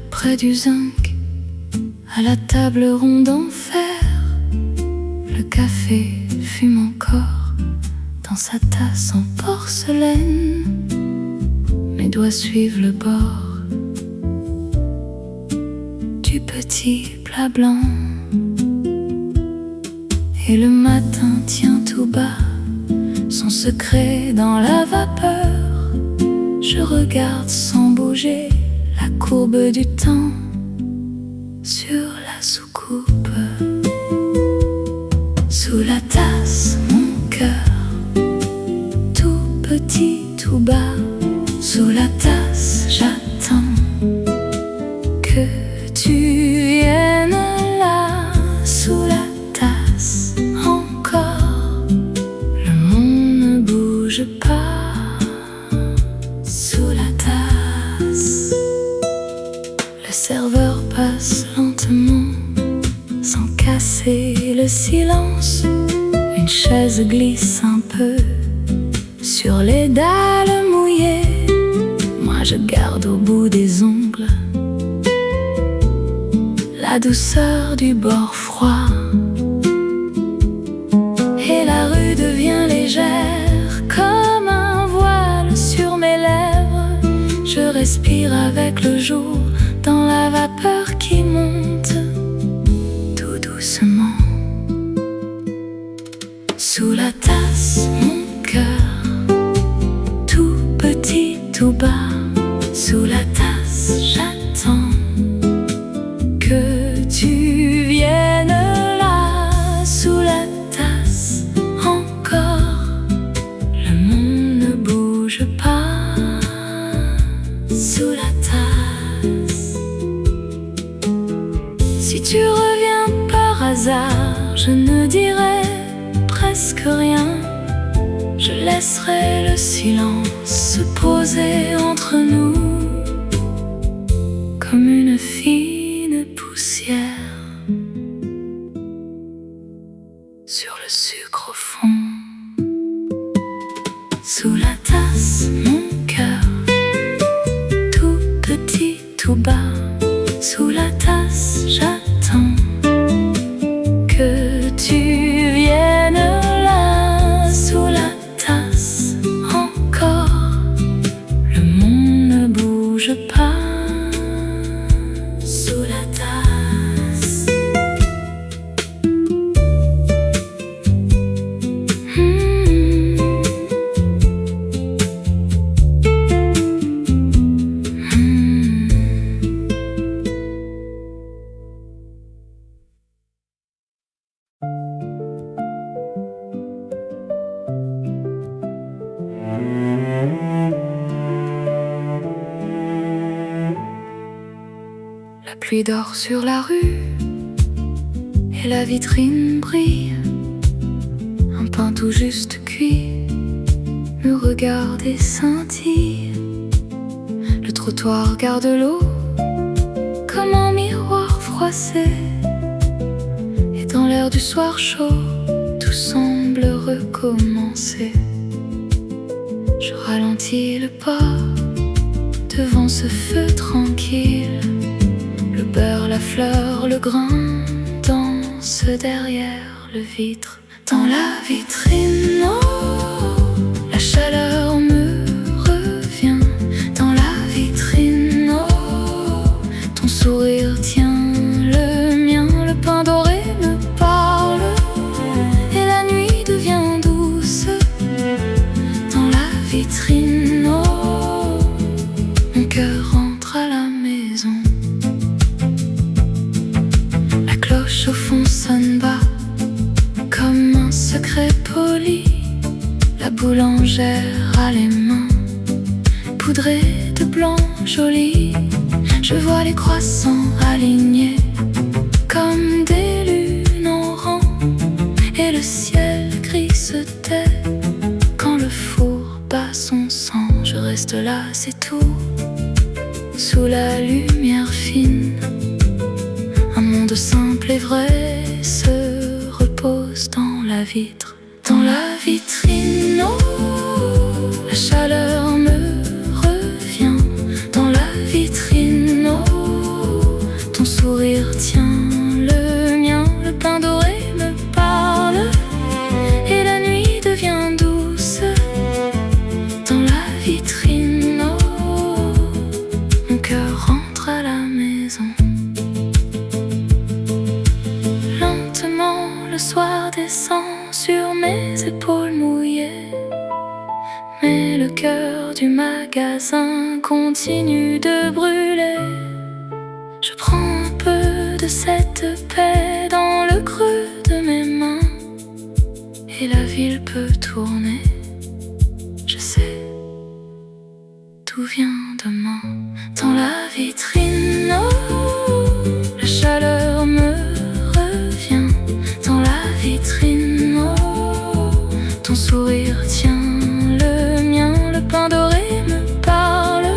près du zinc, à la table ronde en fer. Le café fume encore dans sa tasse en porcelaine. Mes doigts suivent le bord du petit plat blanc. Et le matin tient tout bas son secret dans la vapeur. Je regarde sans bouger la courbe du temps sur la soucoupe. Sous la tasse, mon cœur, tout petit, tout bas. Sous la tasse, j'attends que tu viennes là. Sous la tasse, encore, le monde ne bouge pas. Sous la tasse, le serveur passe lentement, sans casser le silence. Une chaise glisse un peu sur les dalles mouillées. Moi je garde au bout des ongles la douceur du bord froid. Et la rue devient légère comme un voile sur mes lèvres. Je respire avec le jour dans la vapeur qui monte tout doucement. Sous la tasse, mon cœur, tout petit, tout bas. Sous la tasse, j'attends que tu viennes là. Sous la tasse, encore, le monde ne bouge pas. Sous la tasse, si tu reviens par hasard, je ne dirai presque rien. Je laisserai le silence se poser entre nous comme une fine poussière sur le sucre au fond. Sous la tasse, mon cœur, tout petit, tout bas. Sous la tasse, j'attends que tu viennes là. Sous la tasse, encore, le monde ne bouge pas. Sous la tasse, La pluie dort sur la rue et la vitrine brille. Un pain tout juste cuit nous regarde et scintille. Le trottoir garde l'eau comme un miroir froissé. Et dans l'air du soir chaud, tout semble recommencer. Je ralentis le pas devant ce feu tranquille. Le beurre, la fleur, le grain dansent derrière le vitre. Dans la vitrine, oh, la chaleur me revient. Dans la vitrine, oh, ton sourire tient le mien. Le pain doré me parle et la nuit devient douce. Dans la vitrine, oh, mon cœur rentre à la maison. Au fond sonne bas comme un secret poli. La boulangère a les mains poudrées de blanc joli. Je vois les croissants alignés comme des lunes en rang. Et le ciel gris se tait quand le four bat son sang. Je reste là, c'est tout, sous la lumière fine. Un monde simple et vrai se repose dans la vitre. Dans la vitrine, oh, la chaleur me revient. Dans la vitrine, oh, du magasin continue de brûler. Je prends un peu de cette paix dans le creux de mes mains, et la ville peut tourner. Je sais, tout vient demain. Dans la vitrine, oh, la chaleur me revient. Dans la vitrine, oh, ton sourire tient le mien. Le pain doré me parle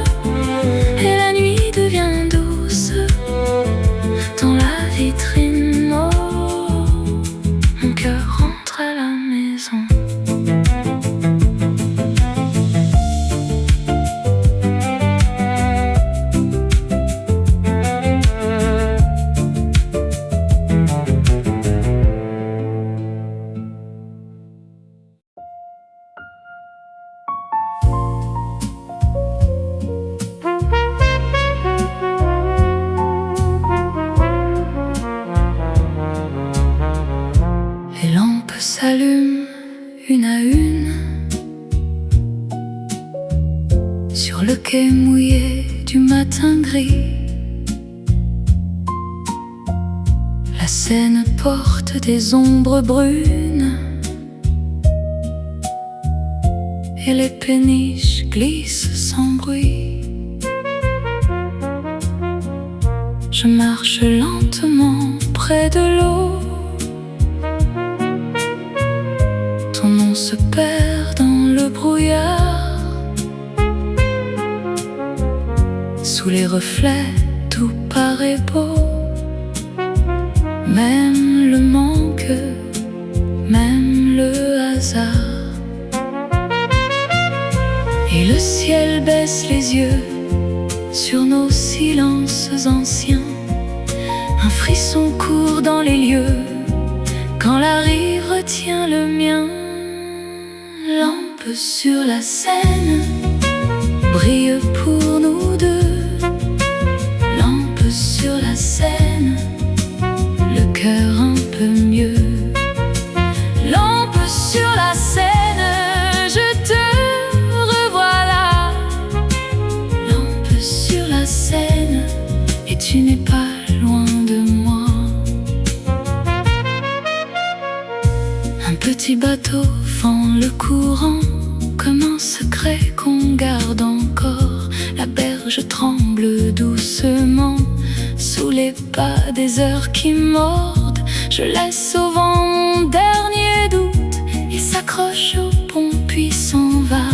et la nuit devient douce. Dans la vitrine, oh, mon cœur rentre à la maison. Les lampes s'allument une à une sur le quai mouillé du matin gris. La Seine porte des ombres brunes et les péniches glissent sans bruit. Je marche lentement près de l'eau. Ton nom se perd dans le brouillard. Sous les reflets, tout paraît beau. Même le manque, même le hasard. Et le ciel baisse les yeux sur nos silences anciens. Un frisson court dans les lieux quand la rive retient le mien. Lampe sur la Seine brille pour nous deux. Lampe sur la Seine, le cœur un peu mieux. Lampe sur la Seine, je te revoilà. Lampe sur la Seine, et tu n'es pas loin de moi. Un petit bateau fend le courant comme un secret qu'on garde encore. La berge tremble doucement sous les pas des heures qui mordent. Je laisse au vent mon dernier doute. Il s'accroche au pont puis s'en va.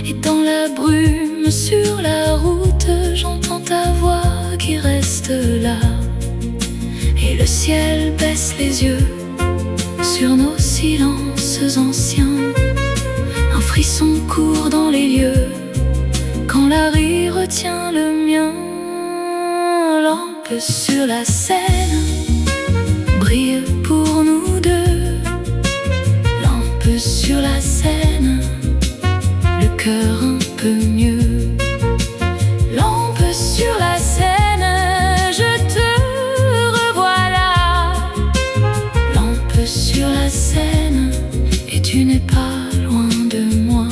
Et dans la brume sur la route, j'entends ta voix qui reste là. Et le ciel baisse les yeux sur nos silences anciens. Un frisson court dans les lieux quand la rue retient le mien. Lampe sur la Seine brille pour nous deux. Lampe sur la Seine, le cœur un peu mieux. Lampe sur la Seine, je te revoilà. Lampe sur la Seine, et tu n'es pas loin de moi.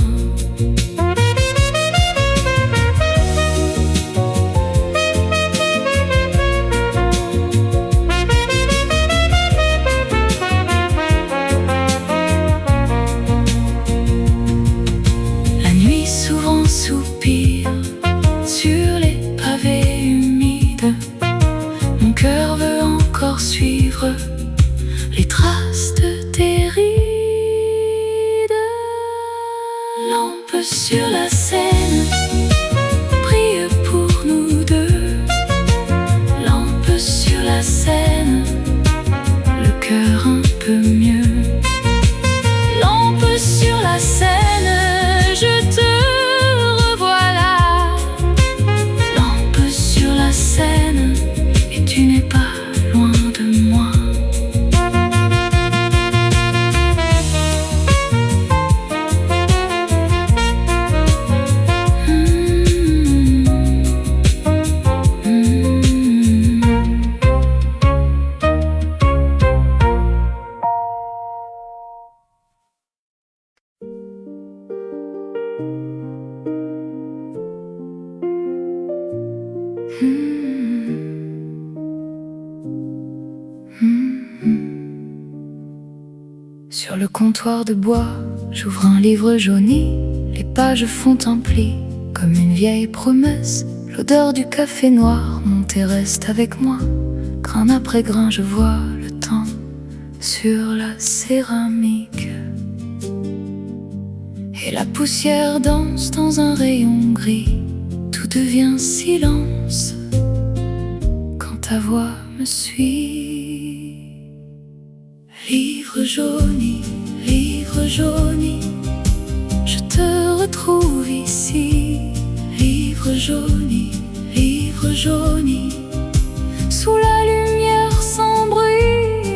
Sur le comptoir de bois, j'ouvre un livre jauni. Les pages font un pli, comme une vieille promesse. L'odeur du café noir monte et reste avec moi. Grain après grain, je vois le temps sur la céramique. Et la poussière danse dans un rayon gris. Tout devient silence quand ta voix me suit. Livre jauni, je te retrouve ici. Livre jauni, sous la lumière sans bruit.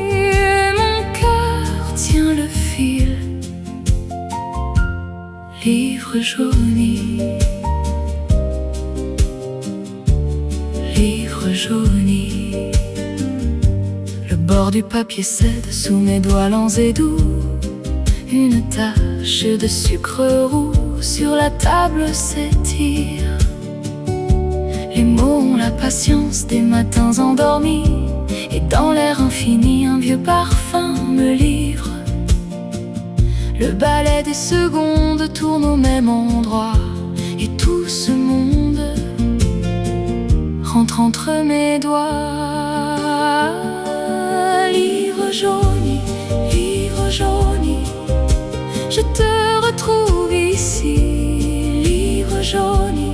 Mon cœur tient le fil. Livre jauni, livre jauni. Le bord du papier cède sous mes doigts lents et doux. Une tache de sucre roux sur la table s'étire. Les mots ont la patience des matins endormis. Et dans l'air infini, un vieux parfum me livre. Le balai des secondes tourne au même endroit. Et tout ce monde rentre entre mes doigts. Livre jauni, je te retrouve ici. Livre jauni,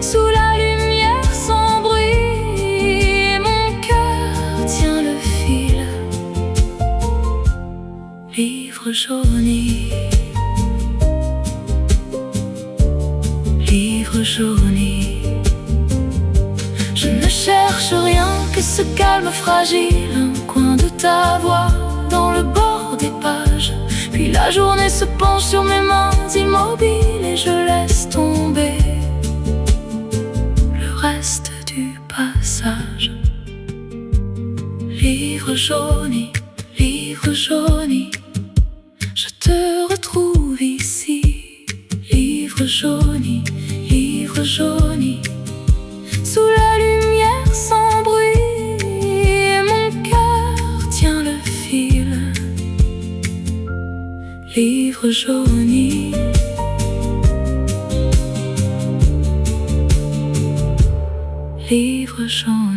sous la lumière sans bruit. Mon cœur tient le fil. Livre jauni, livre jauni. Je ne cherche rien que ce calme fragile, un coin de ta voix dans le bord des pages. Puis la journée se penche sur mes mains immobiles et je laisse tomber le reste du passage. Livre jauni, je te retrouve ici. Livre jauni, sous la lumière sans bruit. Mon cœur tient le fil. Livre jauni, livre jauni.